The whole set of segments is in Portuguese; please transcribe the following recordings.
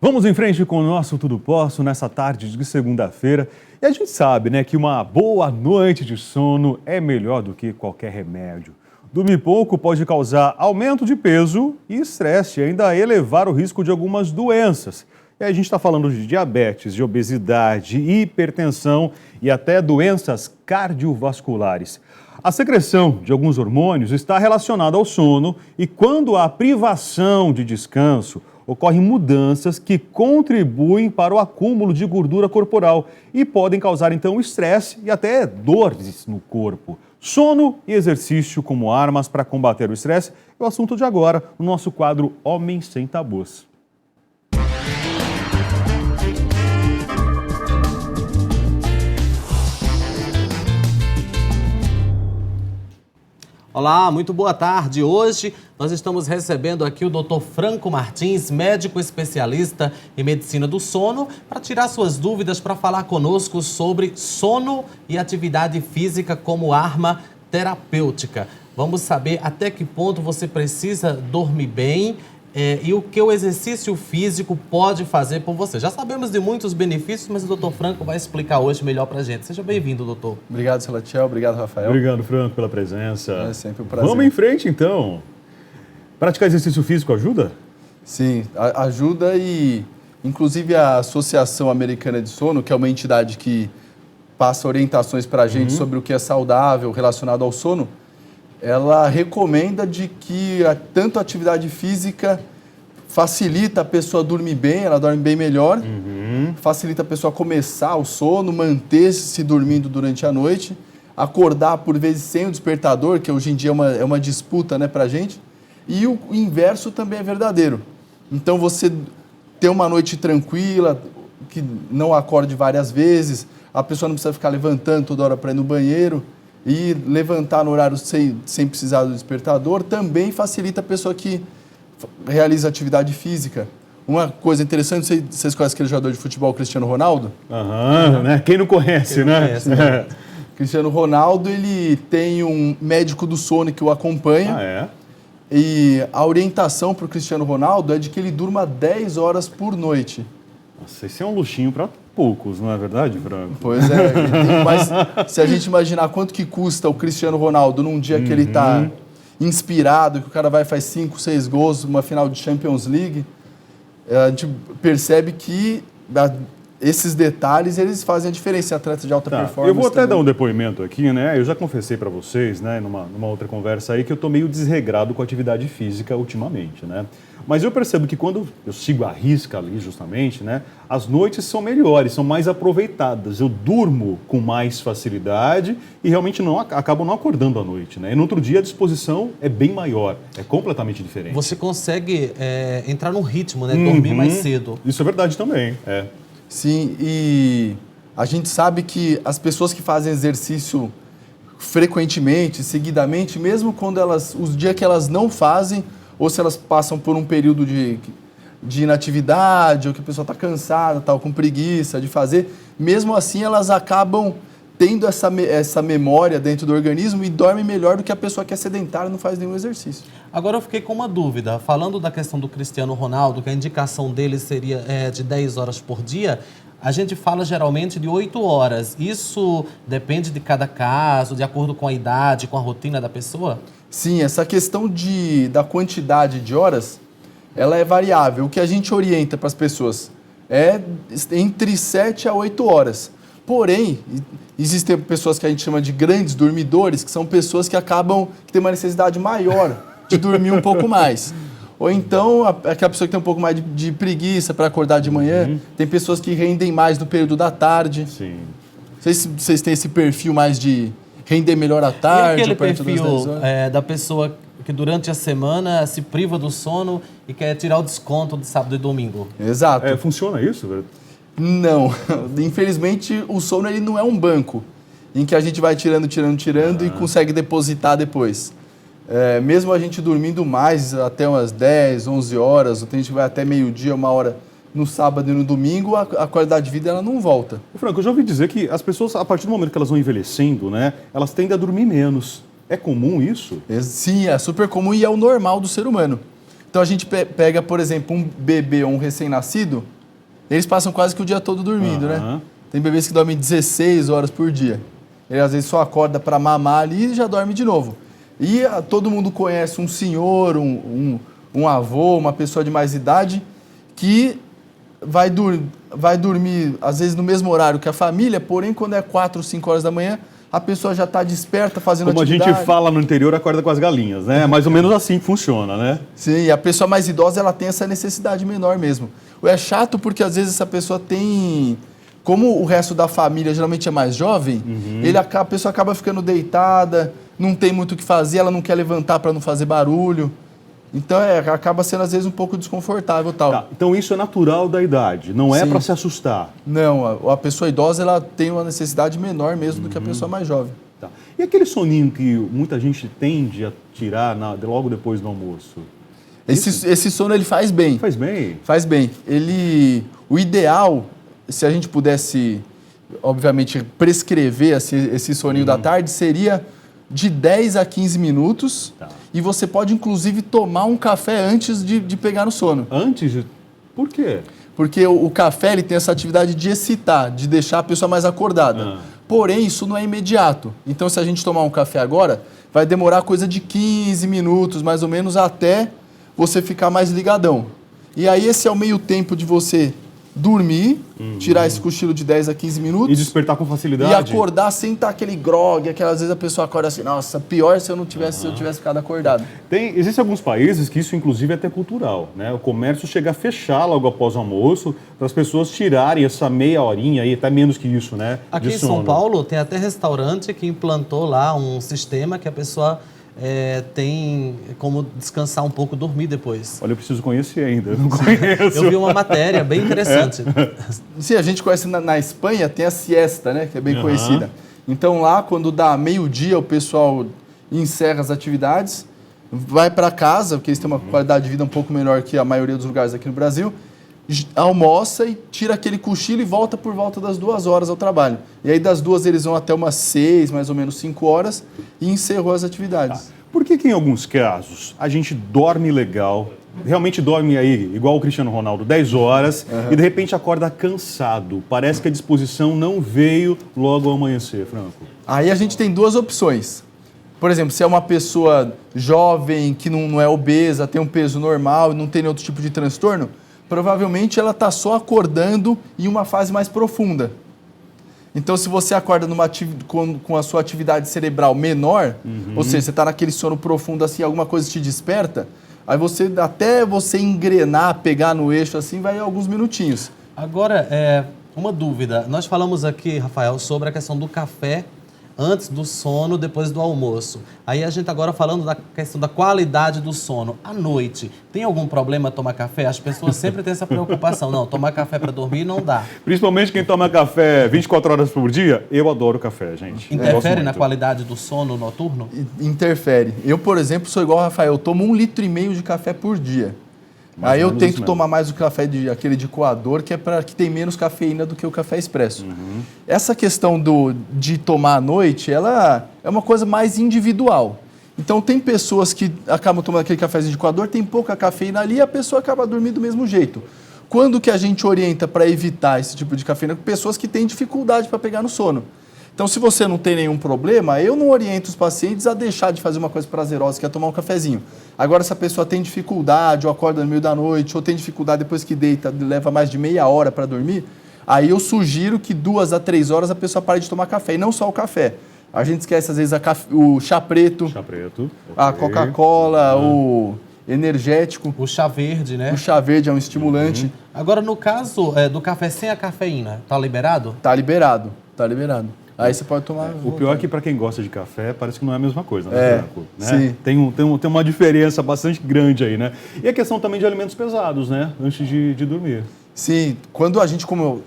Vamos em frente com o nosso Tudo Posso nessa tarde de segunda-feira. E a gente sabe, né, que uma boa noite de sono é melhor do que qualquer remédio. Dormir pouco pode causar aumento de peso e estresse e ainda elevar o risco de algumas doenças. E aí a gente está falando de diabetes, de obesidade, hipertensão e até doenças cardiovasculares. A secreção de alguns hormônios está relacionada ao sono e quando há privação de descanso, ocorrem mudanças que contribuem para o acúmulo de gordura corporal e podem causar, então, estresse e até dores no corpo. Sono e exercício como armas para combater o estresse é o assunto de agora no nosso quadro Homem Sem Tabus. Olá, muito boa tarde. Hoje nós estamos recebendo aqui o Dr. Franco Martins, médico especialista em medicina do sono, para tirar suas dúvidas, para falar conosco sobre sono e atividade física como arma terapêutica. Vamos saber até que ponto você precisa dormir bem e o que o exercício físico pode fazer por você. Já sabemos de muitos benefícios, mas o Dr. Franco vai explicar hoje melhor para a gente. Seja bem-vindo, doutor. Obrigado, Salatiel. Obrigado, Rafael. Obrigado, Franco, pela presença. É sempre um prazer. Vamos em frente, então. Praticar exercício físico ajuda? Sim, ajuda e, inclusive, a Associação Americana de Sono, que é uma entidade que passa orientações para a gente sobre o que é saudável relacionado ao sono, ela recomenda de que tanto a atividade física facilita a pessoa dormir bem, ela dorme bem melhor, facilita a pessoa começar o sono, manter-se dormindo durante a noite, acordar por vezes sem o despertador, que hoje em dia é uma disputa, né, pra gente, e o inverso também é verdadeiro. Então você ter uma noite tranquila, que não acorde várias vezes, a pessoa não precisa ficar levantando toda hora para ir no banheiro, e levantar no horário sem precisar do despertador também facilita a pessoa que realiza atividade física. Uma coisa interessante, vocês conhecem aquele jogador de futebol, Cristiano Ronaldo? Né? Quem não conhece, né? Conhece, né? Cristiano Ronaldo, ele tem um médico do sono que o acompanha. Ah, é? E a orientação para o Cristiano Ronaldo é de que ele durma 10 horas por noite. Nossa, isso é um luxinho para poucos, não é verdade, Franco? Pois é, mas se a gente imaginar quanto que custa o Cristiano Ronaldo num dia que ele está inspirado, que o cara vai e faz 5, 6 gols numa final de Champions League, a gente percebe que esses detalhes eles fazem a diferença em atletas de alta performance. Eu vou até também dar um depoimento aqui, né? Eu já confessei para vocês, né, numa outra conversa aí, que eu tô meio desregrado com a atividade física ultimamente, né? Mas eu percebo que quando eu sigo a risca ali, justamente, né, as noites são melhores, são mais aproveitadas. Eu durmo com mais facilidade e realmente acabo não acordando à noite, né? E no outro dia a disposição é bem maior, é completamente diferente. Você consegue entrar no ritmo, né? Dormir mais cedo. Isso é verdade também, é. Sim, e a gente sabe que as pessoas que fazem exercício frequentemente, seguidamente, mesmo quando os dias que elas não fazem, ou se elas passam por um período de inatividade, ou que a pessoa está cansada, tal, com preguiça de fazer, mesmo assim elas acabam tendo essa memória dentro do organismo e dormem melhor do que a pessoa que é sedentária e não faz nenhum exercício. Agora eu fiquei com uma dúvida. Falando da questão do Cristiano Ronaldo, que a indicação dele seria de 10 horas por dia, a gente fala geralmente de 8 horas. Isso depende de cada caso, de acordo com a idade, com a rotina da pessoa? Sim, essa questão da quantidade de horas, ela é variável. O que a gente orienta para as pessoas é entre 7 a 8 horas. Porém, existem pessoas que a gente chama de grandes dormidores, que são pessoas que têm uma necessidade maior de dormir um pouco mais. Ou então, aquela pessoa que tem um pouco mais de preguiça para acordar de manhã. Tem pessoas que rendem mais no período da tarde. Sim. Não sei se vocês têm esse perfil mais de render melhor à tarde. E aquele ou perto das 10 perfil horas? da pessoa que durante a semana se priva do sono e quer tirar o desconto de sábado e domingo? Exato. Funciona isso, velho? Não. Infelizmente, o sono ele não é um banco em que a gente vai tirando e consegue depositar depois. Mesmo a gente dormindo mais, até umas 10, 11 horas, a gente vai até meio-dia, 1 hora no sábado e no domingo, a qualidade de vida ela não volta. Franco, eu já ouvi dizer que as pessoas, a partir do momento que elas vão envelhecendo, né, elas tendem a dormir menos. É comum isso? Sim, é super comum e é o normal do ser humano. Então a gente pega, por exemplo, um bebê ou um recém-nascido, eles passam quase que o dia todo dormindo, né? Tem bebês que dormem 16 horas por dia. Ele às vezes só acorda para mamar ali e já dorme de novo. E todo mundo conhece um senhor, um avô, uma pessoa de mais idade que vai dormir, às vezes, no mesmo horário que a família, porém, quando é 4, 5 horas da manhã, a pessoa já está desperta, fazendo atividade. Como a gente fala no interior, acorda com as galinhas, né? É mais ou menos assim que funciona, né? Sim, a pessoa mais idosa, ela tem essa necessidade menor mesmo. É chato porque, às vezes, essa pessoa tem... Como o resto da família geralmente é mais jovem, a pessoa acaba ficando deitada, não tem muito o que fazer, ela não quer levantar para não fazer barulho. Então, acaba sendo, às vezes, um pouco desconfortável e tal. Tá, então, isso é natural da idade, não é para se assustar. Não, a pessoa idosa, ela tem uma necessidade menor mesmo do que a pessoa mais jovem. Tá. E aquele soninho que muita gente tende a tirar logo depois do almoço? Esse sono, ele faz bem. Faz bem? Faz bem. O ideal, se a gente pudesse, obviamente, prescrever esse soninho da tarde, seria de 10 a 15 minutos. Tá. E você pode, inclusive, tomar um café antes de pegar no sono. Antes? Por quê? Porque o café, ele tem essa atividade de excitar, de deixar a pessoa mais acordada. Porém, isso não é imediato. Então, se a gente tomar um café agora, vai demorar coisa de 15 minutos, mais ou menos, até você ficar mais ligadão. E aí, esse é o meio tempo de você dormir, tirar esse cochilo de 10 a 15 minutos. E despertar com facilidade. E acordar sem estar aquele grog, às vezes a pessoa acorda assim, nossa, pior se eu tivesse ficado acordado. Existem alguns países que isso, inclusive, é até cultural, né? O comércio chega a fechar logo após o almoço para as pessoas tirarem essa meia horinha aí, até menos que isso, né? Aqui em São Paulo tem até restaurante que implantou lá um sistema que a pessoa tem como descansar um pouco, dormir depois. Olha, eu preciso conhecer ainda, eu não conheço. Eu vi uma matéria bem interessante. Sim, a gente conhece na Espanha, tem a siesta, né, que é bem conhecida. Então lá, quando dá meio-dia, o pessoal encerra as atividades, vai para casa, porque eles têm uma qualidade de vida um pouco melhor que a maioria dos lugares aqui no Brasil, almoça e tira aquele cochilo e volta por volta das 2 horas ao trabalho. E aí das 2 eles vão até umas 6, mais ou menos 5 horas e encerrou as atividades. Tá. Por que em alguns casos a gente dorme legal, realmente dorme aí, igual o Cristiano Ronaldo, 10 horas e de repente acorda cansado? Parece que a disposição não veio logo ao amanhecer, Franco. Aí a gente tem 2 opções. Por exemplo, se é uma pessoa jovem, que não é obesa, tem um peso normal e não tem nenhum outro tipo de transtorno, provavelmente ela está só acordando em uma fase mais profunda. Então, se você acorda com a sua atividade cerebral menor, ou seja, você está naquele sono profundo, assim, alguma coisa te desperta, aí até você engrenar, pegar no eixo, assim, vai alguns minutinhos. Agora, uma dúvida. Nós falamos aqui, Rafael, sobre a questão do café antes do sono, depois do almoço. Aí a gente agora falando da questão da qualidade do sono. À noite, tem algum problema tomar café? As pessoas sempre têm essa preocupação. Não, tomar café para dormir não dá. Principalmente quem toma café 24 horas por dia, eu adoro café, gente. Interfere na qualidade do sono noturno? Interfere. Eu, por exemplo, sou igual ao Rafael, eu tomo 1,5 litro de café por dia. Aí eu tento tomar mais o café aquele de coador, que tem menos cafeína do que o café expresso. Essa questão de tomar à noite, ela é uma coisa mais individual. Então tem pessoas que acabam tomando aquele cafezinho de coador, tem pouca cafeína ali e a pessoa acaba dormindo do mesmo jeito. Quando que a gente orienta para evitar esse tipo de cafeína? Pessoas que têm dificuldade para pegar no sono. Então, se você não tem nenhum problema, eu não oriento os pacientes a deixar de fazer uma coisa prazerosa, que é tomar um cafezinho. Agora, se a pessoa tem dificuldade, ou acorda no meio da noite, ou tem dificuldade depois que deita, leva mais de meia hora para dormir, aí eu sugiro que 2 a 3 horas a pessoa pare de tomar café. E não só o café. A gente esquece, às vezes, o chá preto, a Coca-Cola, o energético. O chá verde, né? O chá verde é um estimulante. Agora, no caso do café sem a cafeína, tá liberado? Tá liberado, tá liberado. Aí você pode tomar... O pior é que para quem gosta de café, parece que não é a mesma coisa, né, Franco? Sim. Tem uma diferença bastante grande aí, né? E a questão também de alimentos pesados, né? Antes de dormir. Sim. Quando a gente come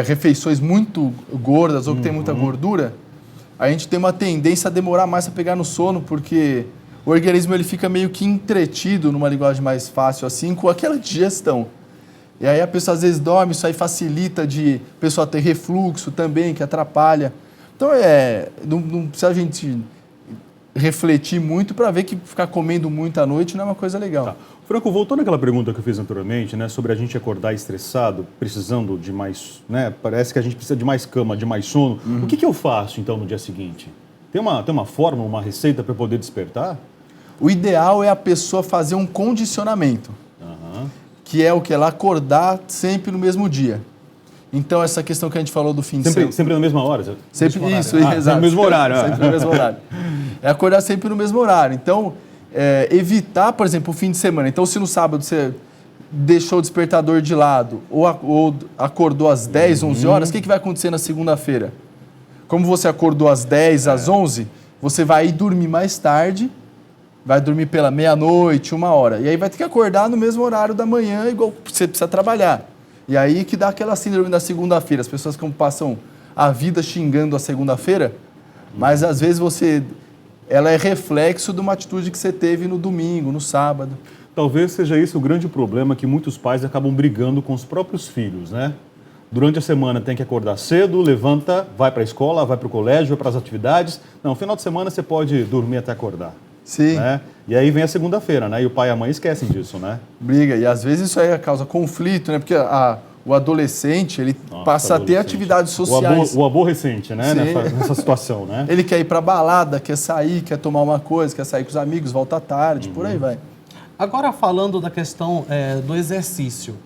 refeições muito gordas ou que tem muita gordura, a gente tem uma tendência a demorar mais a pegar no sono, porque o organismo ele fica meio que entretido, numa linguagem mais fácil assim, com aquela digestão. E aí a pessoa às vezes dorme, isso aí facilita de a pessoa ter refluxo também, que atrapalha. Então, não precisa a gente refletir muito para ver que ficar comendo muito à noite não é uma coisa legal. Tá. Franco, voltando àquela pergunta que eu fiz anteriormente, né, sobre a gente acordar estressado, precisando de mais, né, parece que a gente precisa de mais cama, de mais sono. O que eu faço, então, no dia seguinte? Tem uma fórmula, uma receita para poder despertar? O ideal é a pessoa fazer um condicionamento, que é o que? Ela acordar sempre no mesmo dia. Então, essa questão que a gente falou do fim de semana... Sempre na mesma hora? Sempre mesmo isso, horário. exato. No mesmo horário. Sempre no mesmo horário. É acordar sempre no mesmo horário. Então, evitar, por exemplo, o fim de semana. Então, se no sábado você deixou o despertador de lado ou acordou às 10, 11 horas, o que vai acontecer na segunda-feira? Como você acordou às 10, às 11, você vai ir dormir mais tarde, vai dormir pela meia-noite, 1h. E aí vai ter que acordar no mesmo horário da manhã, igual você precisa trabalhar. E aí que dá aquela síndrome da segunda-feira. As pessoas que passam a vida xingando a segunda-feira, mas às vezes ela é reflexo de uma atitude que você teve no domingo, no sábado. Talvez seja esse o grande problema que muitos pais acabam brigando com os próprios filhos, né? Durante a semana tem que acordar cedo, levanta, vai para a escola, vai para o colégio, vai para as atividades. Não, final de semana você pode dormir até acordar. Sim. Né? E aí vem a segunda-feira, né? E o pai e a mãe esquecem disso, né? Briga. E às vezes isso aí causa conflito, né? Porque o adolescente, ele passa a ter atividades sociais. O aborrecente, né? Nessa situação, né? Ele quer ir para balada, quer sair, quer tomar uma coisa, quer sair com os amigos, volta tarde, por aí vai. Agora, falando da questão do exercício.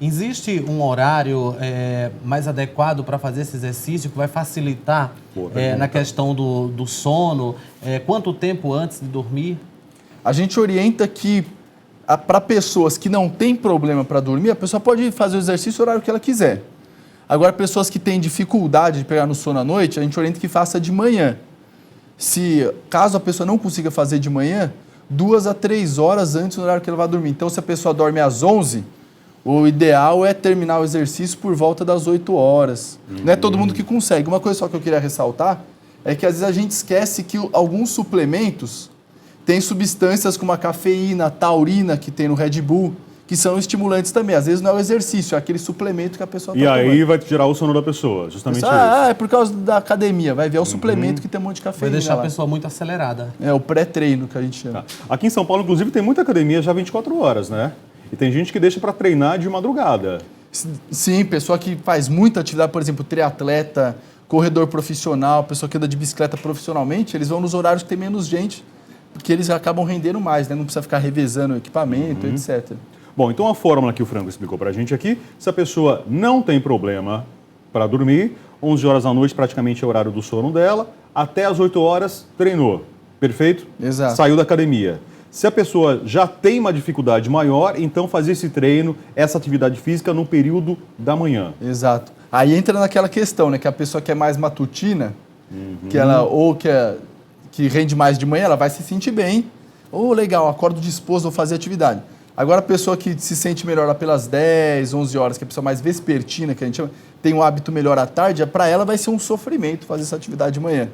Existe um horário mais adequado para fazer esse exercício que vai facilitar na questão do sono? Quanto tempo antes de dormir? A gente orienta que para pessoas que não têm problema para dormir, a pessoa pode fazer o exercício no horário que ela quiser. Agora, pessoas que têm dificuldade de pegar no sono à noite, a gente orienta que faça de manhã. Caso a pessoa não consiga fazer de manhã, 2 a 3 horas antes do horário que ela vai dormir. Então, se a pessoa dorme às 11, o ideal é terminar o exercício por volta das 8 horas. Não é todo mundo que consegue. Uma coisa só que eu queria ressaltar é que às vezes a gente esquece que alguns suplementos têm substâncias como a cafeína, a taurina que tem no Red Bull, que são estimulantes também. Às vezes não é o exercício, é aquele suplemento que a pessoa está tomando. E aí vai tirar o sono da pessoa, justamente isso. É por causa da academia. Vai ver o suplemento que tem um monte de cafeína. Vai deixar lá. a pessoa muito acelerada. É o pré-treino que a gente chama. Aqui em São Paulo, inclusive, tem muita academia já 24 horas, né? E tem gente que deixa para treinar de madrugada. Sim, pessoa que faz muita atividade, por exemplo, triatleta, corredor profissional, pessoa que anda de bicicleta profissionalmente, eles vão nos horários que tem menos gente, porque eles acabam rendendo mais, né? Não precisa ficar revezando o equipamento, etc. Bom, então a fórmula que o Franco explicou para a gente aqui, se a pessoa não tem problema para dormir, 11 horas da noite praticamente é o horário do sono dela, até as 8 horas treinou, perfeito? Exato. Saiu da academia. Se a pessoa já tem uma dificuldade maior, então fazer esse treino, essa atividade física no período da manhã. Exato. Aí entra naquela questão, né? Que a pessoa que é mais matutina, que rende mais de manhã, ela vai se sentir bem. Legal, acordo disposto, vou fazer atividade. Agora a pessoa que se sente melhor lá pelas 10, 11 horas, que é a pessoa mais vespertina, que a gente chama, tem um hábito melhor à tarde, para ela vai ser um sofrimento fazer essa atividade de manhã.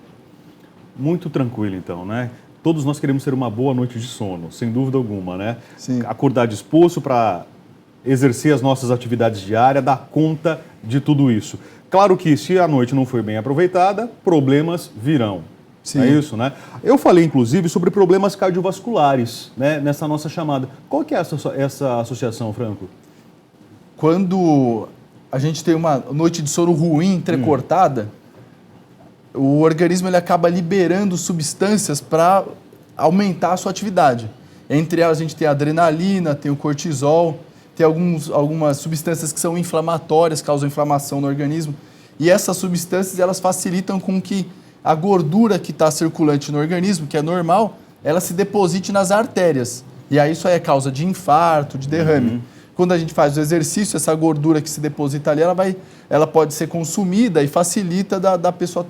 Muito tranquilo então, né? Todos nós queremos ter uma boa noite de sono, sem dúvida alguma, né? Sim. Acordar disposto para exercer as nossas atividades diárias, dar conta de tudo isso. Claro que se a noite não foi bem aproveitada, problemas virão. Sim. É isso, né? Eu falei, inclusive, sobre problemas cardiovasculares, né, nessa nossa chamada. Qual que é essa associação, Franco? Quando a gente tem uma noite de sono ruim, entrecortada, o organismo ele acaba liberando substâncias para aumentar a sua atividade. Entre elas a gente tem a adrenalina, tem o cortisol, tem algumas substâncias que são inflamatórias, causam inflamação no organismo. E essas substâncias elas facilitam com que a gordura que está circulante no organismo, que é normal, ela se deposite nas artérias. E aí isso aí é causa de infarto, de derrame. Quando a gente faz o exercício, essa gordura que se deposita ali, ela pode ser consumida e facilita da pessoa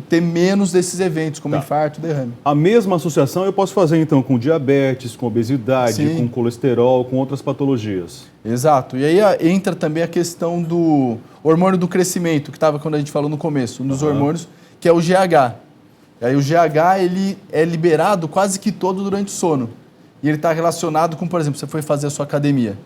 ter menos desses eventos, como infarto, derrame. A mesma associação eu posso fazer, então, com diabetes, com obesidade, Sim. com colesterol, com outras patologias. Exato. E aí entra também a questão do hormônio do crescimento, que estava quando a gente falou no começo, um dos hormônios, que é o GH. E aí o GH ele é liberado quase que todo durante o sono. E ele está relacionado com, por exemplo, você foi fazer a sua academia.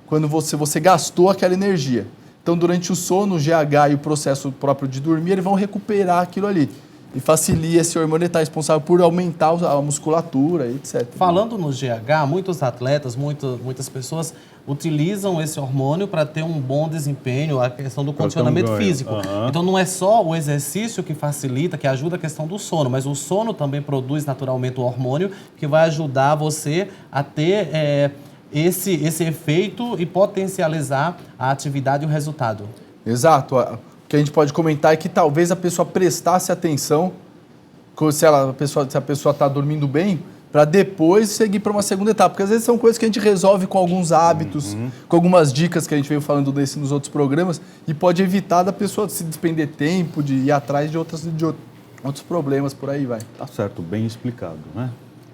Quando você gastou aquela energia. Então, durante o sono, o GH e o processo próprio de dormir, eles vão recuperar aquilo ali. e facilita esse hormônio, está responsável por aumentar a musculatura, etc. Falando no GH, muitos atletas, muitas pessoas utilizam esse hormônio para ter um bom desempenho, a questão do condicionamento físico. Então não é só o exercício que facilita, que ajuda a questão do sono, mas o sono também produz naturalmente o hormônio que vai ajudar você a ter esse efeito e potencializar a atividade e o resultado. Exato. O que a gente pode comentar é que talvez a pessoa prestasse atenção se a pessoa está dormindo bem, para depois seguir para uma segunda etapa. Porque às vezes são coisas que a gente resolve com alguns hábitos, com algumas dicas que a gente veio falando nos outros programas, e pode evitar da pessoa se despender tempo, de ir atrás de outros problemas, por aí vai. Tá certo, bem explicado, né?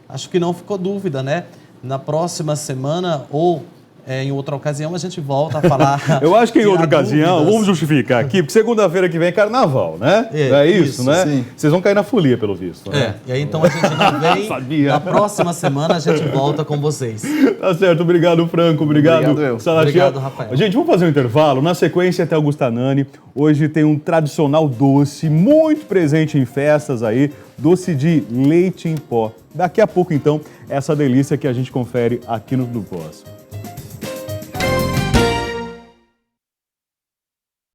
Acho que não ficou dúvida, né? Na próxima semana ou em outra ocasião a gente volta a falar. Eu acho que em outra tirar ocasião, dúvidas. vamos justificar aqui, porque segunda-feira que vem é carnaval, né? É isso, né? Sim. Vocês vão cair na folia, pelo visto, né? E aí então a gente já vem. Sabia. Na próxima semana a gente volta com vocês. Tá certo, obrigado, Franco, obrigado, Salatiel. Obrigado, Rafael. Gente, vamos fazer um intervalo. Na sequência, até Augusta Nani. Hoje tem um tradicional doce, muito presente em festas aí, doce de leite em pó. Daqui a pouco, então, essa delícia que a gente confere aqui no Do Pós.